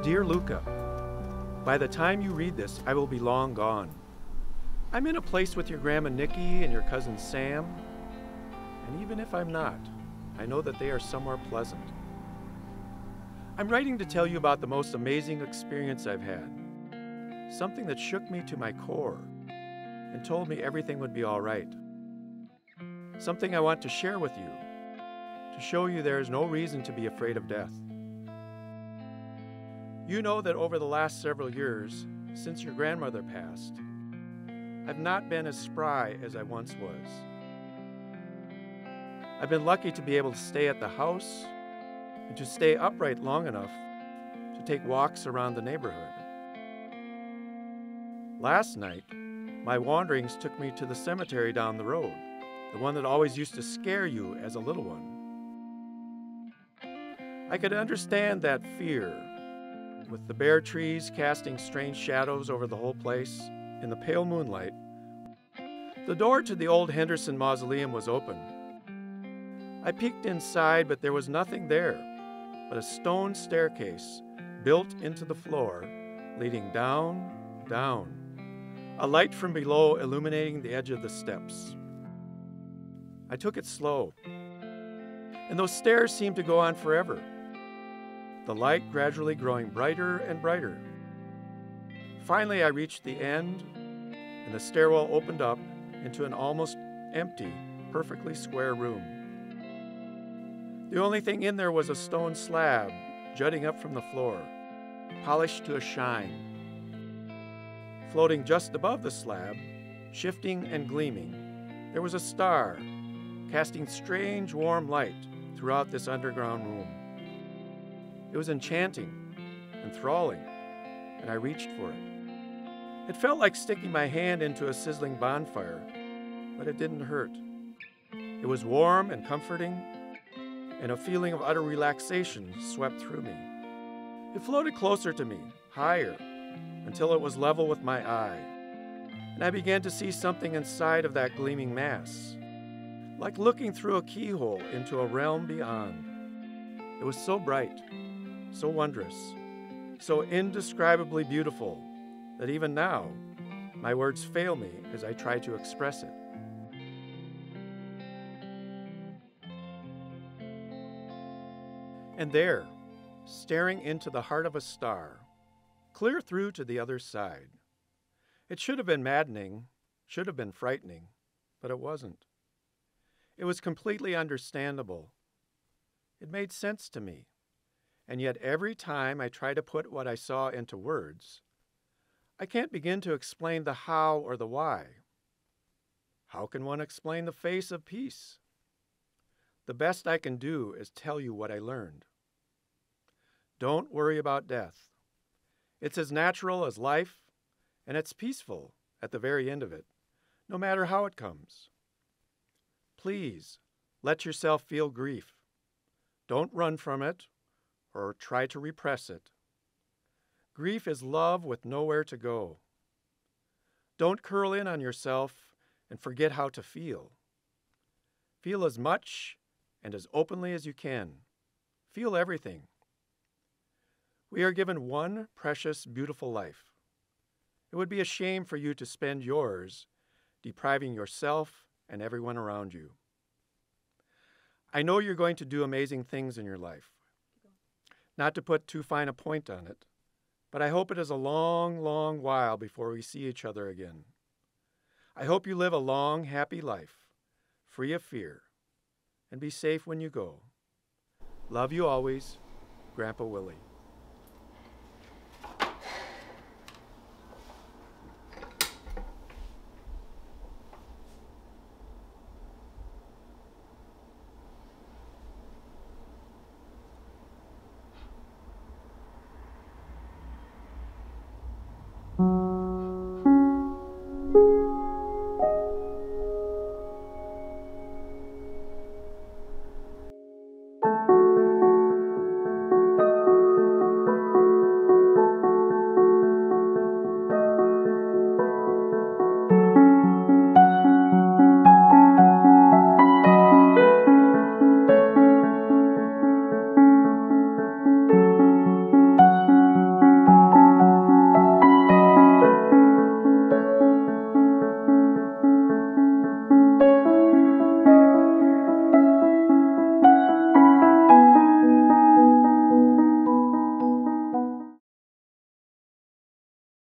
Dear Luca, by the time you read this, I will be long gone. I'm in a place with your Grandma Nikki and your cousin Sam, and even if I'm not, I know that they are somewhere pleasant. I'm writing to tell you about the most amazing experience I've had, something that shook me to my core and told me everything would be all right. Something I want to share with you, to show you there is no reason to be afraid of death. You know that over the last several years, since your grandmother passed, I've not been as spry as I once was. I've been lucky to be able to stay at the house and to stay upright long enough to take walks around the neighborhood. Last night, my wanderings took me to the cemetery down the road, the one that always used to scare you as a little one. I could understand that fear, with the bare trees casting strange shadows over the whole place in the pale moonlight. The door to the old Henderson mausoleum was open. I peeked inside, but there was nothing there but a stone staircase built into the floor, leading down, down, a light from below illuminating the edge of the steps. I took it slow, and those stairs seemed to go on forever, the light gradually growing brighter and brighter. Finally, I reached the end, and the stairwell opened up into an almost empty, perfectly square room. The only thing in there was a stone slab jutting up from the floor, polished to a shine. Floating just above the slab, shifting and gleaming, there was a star, casting strange warm light throughout this underground room. It was enchanting, enthralling, and I reached for it. It felt like sticking my hand into a sizzling bonfire, but it didn't hurt. It was warm and comforting, and a feeling of utter relaxation swept through me. It floated closer to me, higher, until it was level with my eye, and I began to see something inside of that gleaming mass, like looking through a keyhole into a realm beyond. It was so bright, so wondrous, so indescribably beautiful that even now, my words fail me as I try to express it. And there, staring into the heart of a star, clear through to the other side. It should have been maddening, should have been frightening, but it wasn't. It was completely understandable. It made sense to me. And yet every time I try to put what I saw into words, I can't begin to explain the how or the why. How can one explain the face of peace? The best I can do is tell you what I learned. Don't worry about death. It's as natural as life, and it's peaceful at the very end of it, no matter how it comes. Please, let yourself feel grief. Don't run from it or try to repress it. Grief is love with nowhere to go. Don't curl in on yourself and forget how to feel. Feel as much and as openly as you can. Feel everything. We are given one precious, beautiful life. It would be a shame for you to spend yours depriving yourself and everyone around you. I know you're going to do amazing things in your life. Not to put too fine a point on it, but I hope it is a long, long while before we see each other again. I hope you live a long, happy life, free of fear, and be safe when you go. Love you always, Grandpa Willie.